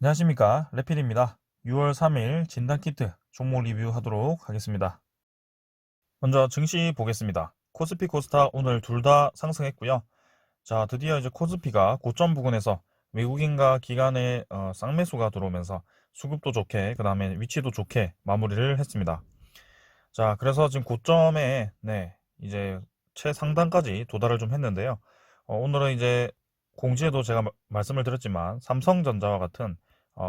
안녕하십니까, 레필입니다. 6월 3일 진단키트 종목 리뷰하도록 하겠습니다. 먼저 증시 보겠습니다. 코스피 코스닥 오늘 둘 다 상승했고요. 자, 드디어 이제 코스피가 고점 부근에서 외국인과 기관의 쌍매수가 들어오면서 수급도 좋게, 그 다음에 위치도 좋게 마무리를 했습니다. 자, 그래서 지금 고점에 이제 최상단까지 도달을 좀 했는데요. 오늘은 이제 공지에도 제가 말씀을 드렸지만 삼성전자와 같은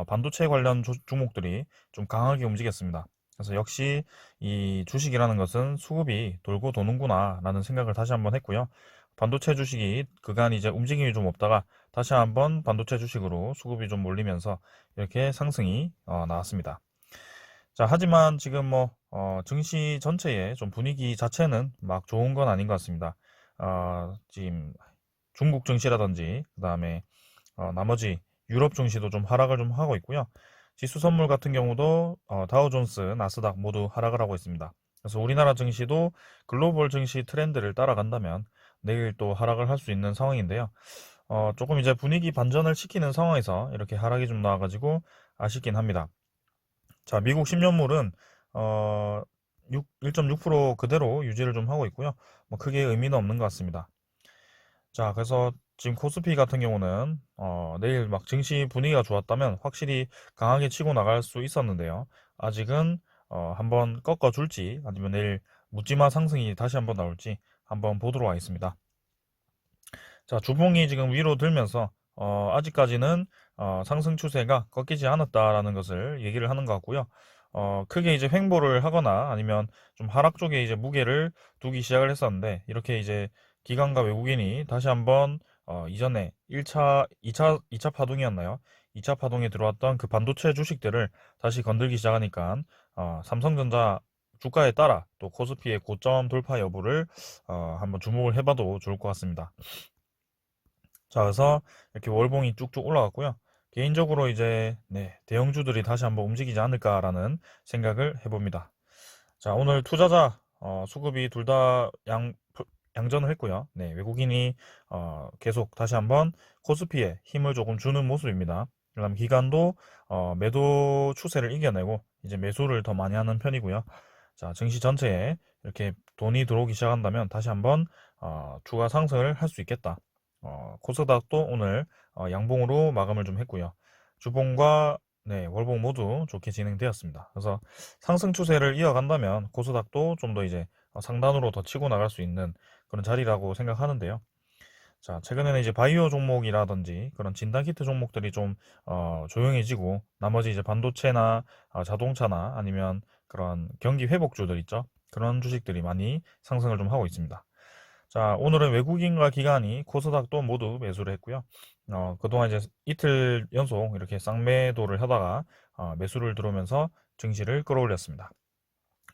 반도체 관련 종목들이 좀 강하게 움직였습니다. 그래서 역시 이 주식이라는 것은 수급이 돌고 도는구나 라는 생각을 다시 한번 했고요. 반도체 주식이 그간 이제 움직임이 좀 없다가 다시 한번 반도체 주식으로 수급이 좀 몰리면서 이렇게 상승이 나왔습니다. 자, 하지만 지금 증시 전체의 좀 분위기 자체는 막 좋은 건 아닌 것 같습니다. 지금 중국 증시라든지, 그 다음에 나머지 유럽 증시도 좀 하락을 좀 하고 있고요. 지수 선물 같은 경우도 다우존스, 나스닥 모두 하락을 하고 있습니다. 그래서 우리나라 증시도 글로벌 증시 트렌드를 따라간다면 내일 또 하락을 할 수 있는 상황인데요. 조금 이제 분위기 반전을 시키는 상황에서 이렇게 하락이 좀 나와가지고 아쉽긴 합니다. 자, 미국 10년물은 1.6% 그대로 유지를 좀 하고 있고요. 뭐 크게 의미는 없는 것 같습니다. 자, 그래서 지금 코스피 같은 경우는 내일 막 증시 분위기가 좋았다면 확실히 강하게 치고 나갈 수 있었는데요. 아직은 한번 꺾어줄지 아니면 내일 묻지마 상승이 다시 한번 나올지 한번 보도록 하겠습니다. 자, 주봉이 지금 위로 들면서 아직까지는 상승 추세가 꺾이지 않았다라는 것을 얘기를 하는 것 같고요. 크게 이제 횡보를 하거나 아니면 좀 하락 쪽에 이제 무게를 두기 시작을 했었는데 이렇게 이제 기관과 외국인이 다시 한번 이전에 1차, 2차 파동이었나요? 2차 파동에 들어왔던 그 반도체 주식들을 다시 건들기 시작하니까 삼성전자 주가에 따라 또 코스피의 고점 돌파 여부를 한번 주목을 해봐도 좋을 것 같습니다. 자, 그래서 이렇게 월봉이 쭉쭉 올라갔고요. 개인적으로 이제 대형주들이 다시 한번 움직이지 않을까라는 생각을 해봅니다. 자, 오늘 투자자 수급이 둘 다 양전을 했고요. 외국인이 계속 다시 한번 코스피에 힘을 조금 주는 모습입니다. 그다음 기관도 매도 추세를 이겨내고 이제 매수를 더 많이 하는 편이고요. 자, 증시 전체에 이렇게 돈이 들어오기 시작한다면 다시 한번 추가 상승을 할 수 있겠다. 코스닥도 오늘 양봉으로 마감을 좀 했고요. 주봉과 월봉 모두 좋게 진행되었습니다. 그래서 상승 추세를 이어간다면 코스닥도 좀 더 이제 상단으로 더 치고 나갈 수 있는 그런 자리라고 생각하는데요. 자, 최근에는 이제 바이오 종목이라든지 그런 진단키트 종목들이 좀 조용해지고 나머지 이제 반도체나 자동차나 아니면 그런 경기 회복주들 있죠. 그런 주식들이 많이 상승을 좀 하고 있습니다. 자, 오늘은 외국인과 기관이 코스닥도 모두 매수를 했고요. 그동안 이제 이틀 연속 이렇게 쌍매도를 하다가 매수를 들어오면서 증시를 끌어올렸습니다.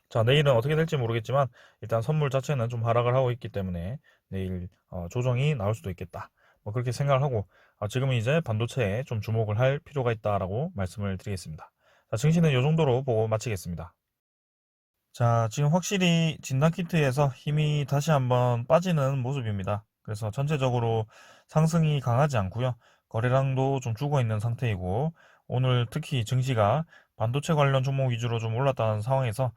자, 내일은 어떻게 될지 모르겠지만 일단 선물 자체는 좀 하락을 하고 있기 때문에 내일 조정이 나올 수도 있겠다. 뭐 그렇게 생각을 하고 지금은 이제 반도체에 좀 주목을 할 필요가 있다라고 말씀을 드리겠습니다. 자, 증시는 이 정도로 보고 마치겠습니다. 자, 지금 확실히 진단키트에서 힘이 다시 한번 빠지는 모습입니다. 그래서 전체적으로 상승이 강하지 않고요. 거래량도 좀 죽어 있는 상태이고, 오늘 특히 증시가 반도체 관련 종목 위주로 좀 올랐다는 상황에서,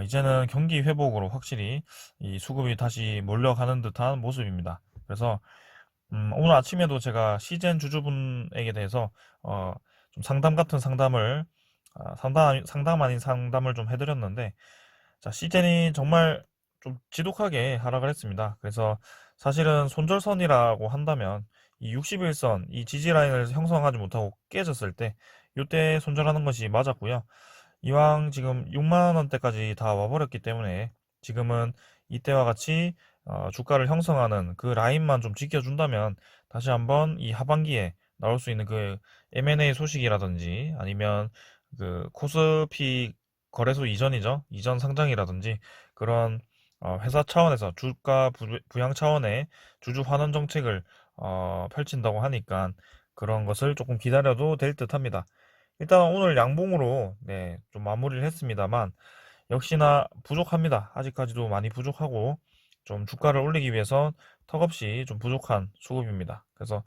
이제는 경기 회복으로 확실히 이 수급이 다시 몰려가는 듯한 모습입니다. 그래서, 오늘 아침에도 제가 시젠 주주분에게 대해서, 좀 상담 같은 상담을, 상담 아닌 상담을 좀 해드렸는데, 자, 시즌이 정말 좀 지독하게 하락을 했습니다. 그래서 사실은 손절선이라고 한다면 이 61선, 이 지지라인을 형성하지 못하고 깨졌을 때 이때 손절하는 것이 맞았고요. 이왕 지금 6만 원대까지 다 와버렸기 때문에 지금은 이때와 같이 주가를 형성하는 그 라인만 좀 지켜준다면 다시 한번 이 하반기에 나올 수 있는 그 M&A 소식이라든지 아니면 그 코스피 거래소 이전이죠. 이전 상장이라든지 그런 회사 차원에서 주가 부양 차원의 주주 환원 정책을 펼친다고 하니까 그런 것을 조금 기다려도 될 듯합니다. 일단 오늘 양봉으로 좀 마무리를 했습니다만 역시나 부족합니다. 아직까지도 많이 부족하고 좀 주가를 올리기 위해서 턱없이 좀 부족한 수급입니다. 그래서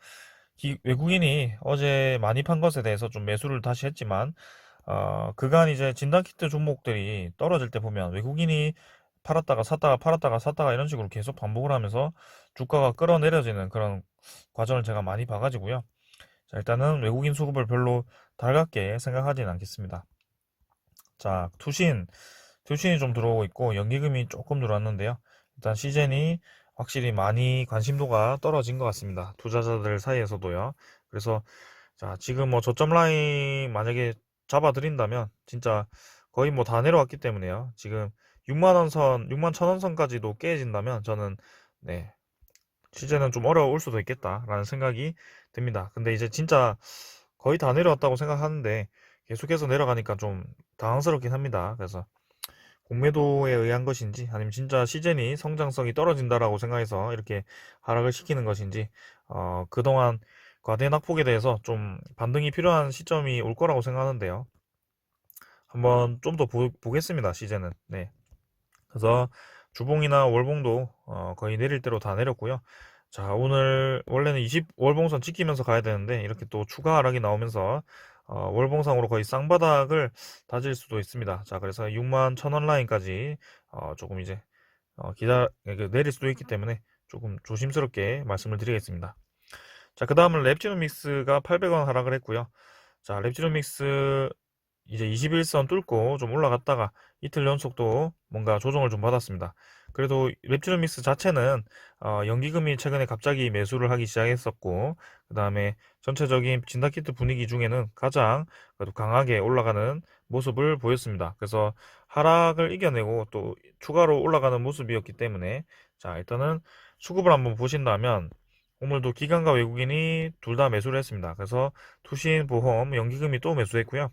외국인이 어제 많이 판 것에 대해서 좀 매수를 다시 했지만, 그간 이제 진단키트 종목들이 떨어질 때 보면 외국인이 팔았다가 샀다가 팔았다가 샀다가 이런 식으로 계속 반복을 하면서 주가가 끌어내려지는 그런 과정을 제가 많이 봐가지고요. 자, 일단은 외국인 수급을 별로 달갑게 생각하지는 않겠습니다. 자, 투신이 좀 들어오고 있고 연기금이 조금 들어왔는데요. 일단 시젠이 확실히 많이 관심도가 떨어진 것 같습니다. 투자자들 사이에서도요. 그래서 자, 지금 뭐 저점 라인 만약에 잡아드린다면 진짜 거의 뭐 다 내려왔기 때문에요. 지금 6만 원 선, 6만 1천 원 선까지도 깨진다면 저는 네, 시즌은 좀 어려울 수도 있겠다라는 생각이 듭니다. 근데 이제 진짜 거의 다 내려왔다고 생각하는데 계속해서 내려가니까 좀 당황스럽긴 합니다. 그래서 공매도에 의한 것인지 아니면 진짜 시즌이 성장성이 떨어진다라고 생각해서 이렇게 하락을 시키는 것인지 그동안 과대 낙폭에 대해서 좀 반등이 필요한 시점이 올 거라고 생각하는데요. 한번 좀 더 보겠습니다. 시즌은. 네. 그래서 주봉이나 월봉도 거의 내릴 대로 다 내렸고요. 자, 오늘 원래는 20 월봉선 지키면서 가야 되는데 이렇게 또 추가 하락이 나오면서 월봉상으로 거의 쌍바닥을 다질 수도 있습니다. 자, 그래서 6만 1천 원 라인까지 조금 이제 내릴 수도 있기 때문에 조금 조심스럽게 말씀을 드리겠습니다. 자, 그 다음은 랩지노믹스가 800원 하락을 했고요. 자, 랩지노믹스 이제 21선 뚫고 좀 올라갔다가 이틀 연속도 뭔가 조정을 좀 받았습니다. 그래도 랩티노믹스 자체는 연기금이 최근에 갑자기 매수를 하기 시작했었고, 그 다음에 전체적인 진다키트 분위기 중에는 가장 그래도 강하게 올라가는 모습을 보였습니다. 그래서 하락을 이겨내고 또 추가로 올라가는 모습이었기 때문에, 자, 일단은 수급을 한번 보신다면 오늘도 기관과 외국인이 둘 다 매수를 했습니다. 그래서 투신, 보험, 연기금이 또 매수했고요.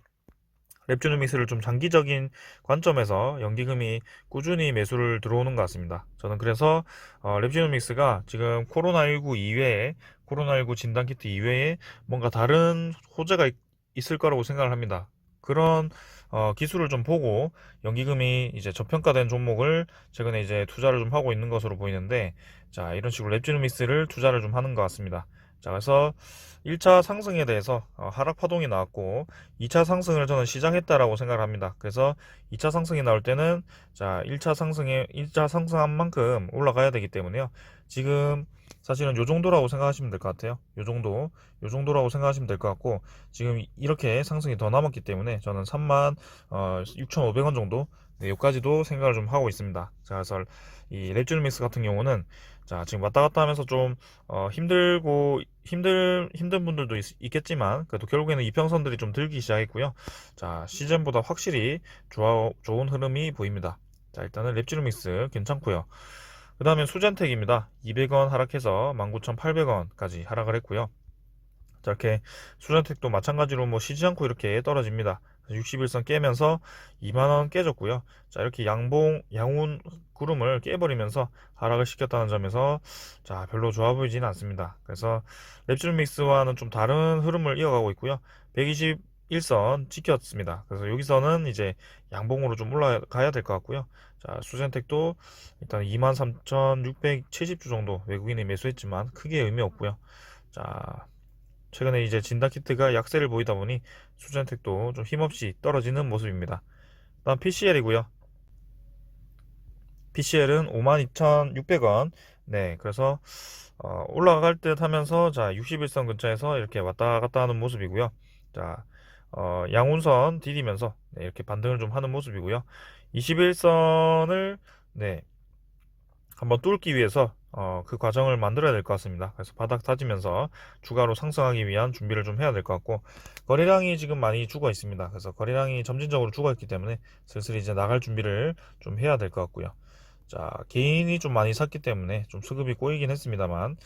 랩주노믹스를 좀 장기적인 관점에서 연기금이 꾸준히 매수를 들어오는 것 같습니다. 저는 그래서 랩주노믹스가 지금 코로나19 진단키트 이외에 뭔가 다른 호재가 있을 거라고 생각을 합니다. 그런 기술을 좀 보고 연기금이 이제 저평가된 종목을 최근에 이제 투자를 좀 하고 있는 것으로 보이는데, 자, 이런 식으로 랩주노믹스를 투자를 좀 하는 것 같습니다. 자, 그래서 1차 상승에 대해서 하락 파동이 나왔고 2차 상승을 저는 시작했다라고 생각을 합니다. 그래서 2차 상승이 나올 때는 자, 1차 상승한 만큼 올라가야 되기 때문에요. 지금 사실은 요 정도라고 생각하시면 될 것 같아요. 요 정도라고 생각하시면 될 것 같고, 지금 이렇게 상승이 더 남았기 때문에 저는 3만 6,500원 정도, 네, 여기까지도 생각을 좀 하고 있습니다. 자, 그래서 이 랩줄믹스 같은 경우는 자, 지금 왔다 갔다 하면서 좀 힘든 분들도 있겠지만 그래도 결국에는 이평선들이 좀 들기 시작했고요. 자, 시즌보다 확실히 좋은 흐름이 보입니다. 자, 일단은 랩지루믹스 괜찮고요. 그 다음에 수젠텍입니다. 200원 하락해서 19,800원까지 하락을 했고요. 자, 이렇게 수전택도 마찬가지로 뭐 쉬지 않고 이렇게 떨어집니다. 61선 깨면서 2만원 깨졌고요. 자, 이렇게 양운 구름을 깨버리면서 하락을 시켰다는 점에서 자, 별로 좋아 보이지는 않습니다. 그래서 랩줄믹스와는 좀 다른 흐름을 이어가고 있고요. 121선 지켰습니다. 그래서 여기서는 이제 양봉으로 좀 올라가야 될 것 같고요. 자, 수젠택도 일단 23,670주 정도 외국인이 매수했지만 크게 의미 없고요. 자, 최근에 이제 진단키트가 약세를 보이다 보니 수젠텍도 좀 힘없이 떨어지는 모습입니다. 다음 PCL이고요. PCL은 52,600원. 네, 그래서 올라갈 듯 하면서 자, 61선 근처에서 이렇게 왔다 갔다 하는 모습이고요. 자, 양운선 디디면서 네, 이렇게 반등을 좀 하는 모습이고요. 21선을 네, 한번 뚫기 위해서 그 과정을 만들어야 될 것 같습니다. 그래서 바닥 다지면서 추가로 상승하기 위한 준비를 좀 해야 될 것 같고, 거래량이 지금 많이 죽어 있습니다. 그래서 거래량이 점진적으로 죽어 있기 때문에 슬슬 이제 나갈 준비를 좀 해야 될 것 같고요. 자, 개인이 좀 많이 샀기 때문에 좀 수급이 꼬이긴 했습니다만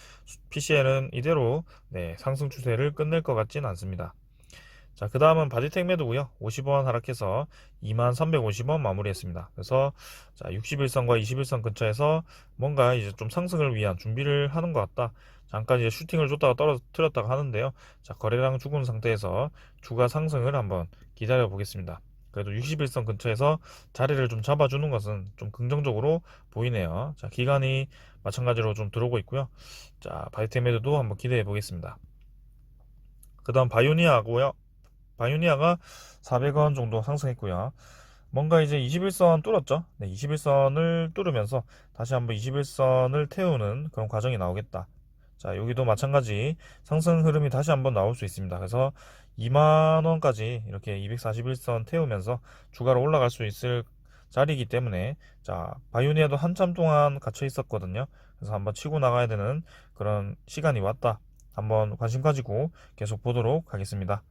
PCL은 이대로 네, 상승 추세를 끝낼 것 같진 않습니다. 자, 그 다음은 바디텍 매도고요. 50원 하락해서 2350원 마무리했습니다. 그래서 자, 61선과 21선 근처에서 뭔가 이제 좀 상승을 위한 준비를 하는 것 같다. 잠깐 이제 슈팅을 줬다가 떨어뜨렸다가 하는데요. 자, 거래량 죽은 상태에서 추가 상승을 한번 기다려 보겠습니다. 그래도 61선 근처에서 자리를 좀 잡아주는 것은 좀 긍정적으로 보이네요. 자, 기간이 마찬가지로 좀 들어오고 있고요. 자, 바이텍 매도도 한번 기대해 보겠습니다. 그 다음 바이오니아고요. 바이오니아가 400원 정도 상승했고요. 뭔가 이제 21선 뚫었죠. 네, 21선을 뚫으면서 다시 한번 21선을 태우는 그런 과정이 나오겠다. 자, 여기도 마찬가지 상승 흐름이 다시 한번 나올 수 있습니다. 그래서 2만원까지 이렇게 241선 태우면서 주가로 올라갈 수 있을 자리이기 때문에, 자, 바이오니아도 한참 동안 갇혀 있었거든요. 그래서 한번 치고 나가야 되는 그런 시간이 왔다. 한번 관심 가지고 계속 보도록 하겠습니다.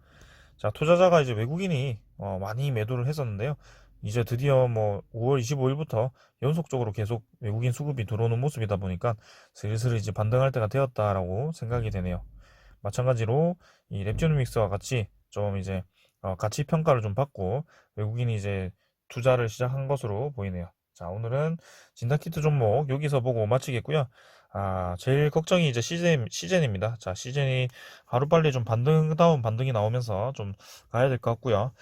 자, 투자자가 이제 외국인이 많이 매도를 했었는데요. 이제 드디어 뭐 5월 25일부터 연속적으로 계속 외국인 수급이 들어오는 모습이다 보니까 슬슬 이제 반등할 때가 되었다라고 생각이 되네요. 마찬가지로 이 랩지노믹스와 같이 좀 이제 가치 평가를 좀 받고 외국인이 이제 투자를 시작한 것으로 보이네요. 자, 오늘은 진단키트 종목 여기서 보고 마치겠고요. 제일 걱정이 이제 시젠입니다. 자, 시젠이 하루빨리 좀 반등다운 반등이 나오면서 좀 가야 될 것 같고요.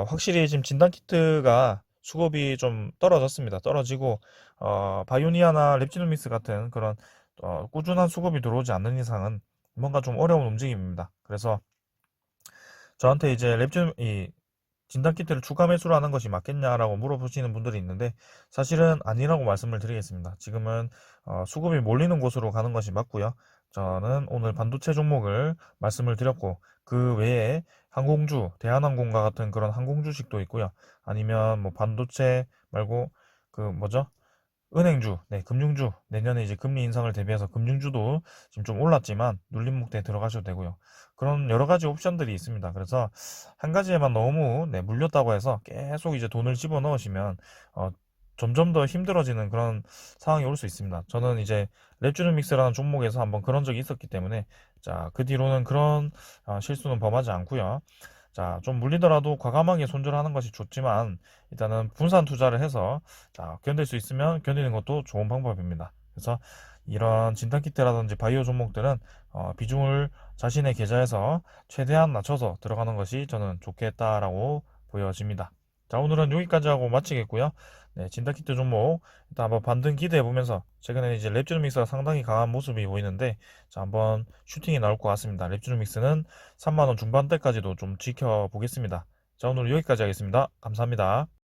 확실히 지금 진단키트가 수급이 좀 떨어졌습니다. 떨어지고, 바이오니아나 랩지노믹스 같은 그런 꾸준한 수급이 들어오지 않는 이상은 뭔가 좀 어려운 움직임입니다. 그래서 저한테 이제 이 진단키트를 추가 매수를 하는 것이 맞겠냐라고 물어보시는 분들이 있는데, 사실은 아니라고 말씀을 드리겠습니다. 지금은 수급이 몰리는 곳으로 가는 것이 맞고요. 저는 오늘 반도체 종목을 말씀을 드렸고, 그 외에 항공주, 대한항공과 같은 그런 항공 주식도 있고요. 아니면 뭐 반도체 말고 그 뭐죠? 은행주, 네, 금융주, 내년에 이제 금리 인상을 대비해서 금융주도 지금 좀 올랐지만 눌림목대에 들어가셔도 되고요. 그런 여러 가지 옵션들이 있습니다. 그래서 한 가지에만 너무 네, 물렸다고 해서 계속 이제 돈을 집어 넣으시면 점점 더 힘들어지는 그런 상황이 올 수 있습니다. 저는 이제 랩주노믹스라는 종목에서 한번 그런 적이 있었기 때문에, 자, 그 뒤로는 그런 실수는 범하지 않고요. 자, 좀 물리더라도 과감하게 손절하는 것이 좋지만, 일단은 분산 투자를 해서, 자, 견딜 수 있으면 견디는 것도 좋은 방법입니다. 그래서 이런 진단키트라든지 바이오 종목들은 비중을 자신의 계좌에서 최대한 낮춰서 들어가는 것이 저는 좋겠다라고 보여집니다. 자, 오늘은 여기까지 하고 마치겠고요. 네, 진단키트 종목 일단 한번 반등 기대해 보면서, 최근에 이제 랩주노믹스가 상당히 강한 모습이 보이는데, 자, 한번 슈팅이 나올 것 같습니다. 랩주노믹스는 3만원 중반대까지도 좀 지켜보겠습니다. 자, 오늘 여기까지 하겠습니다. 감사합니다.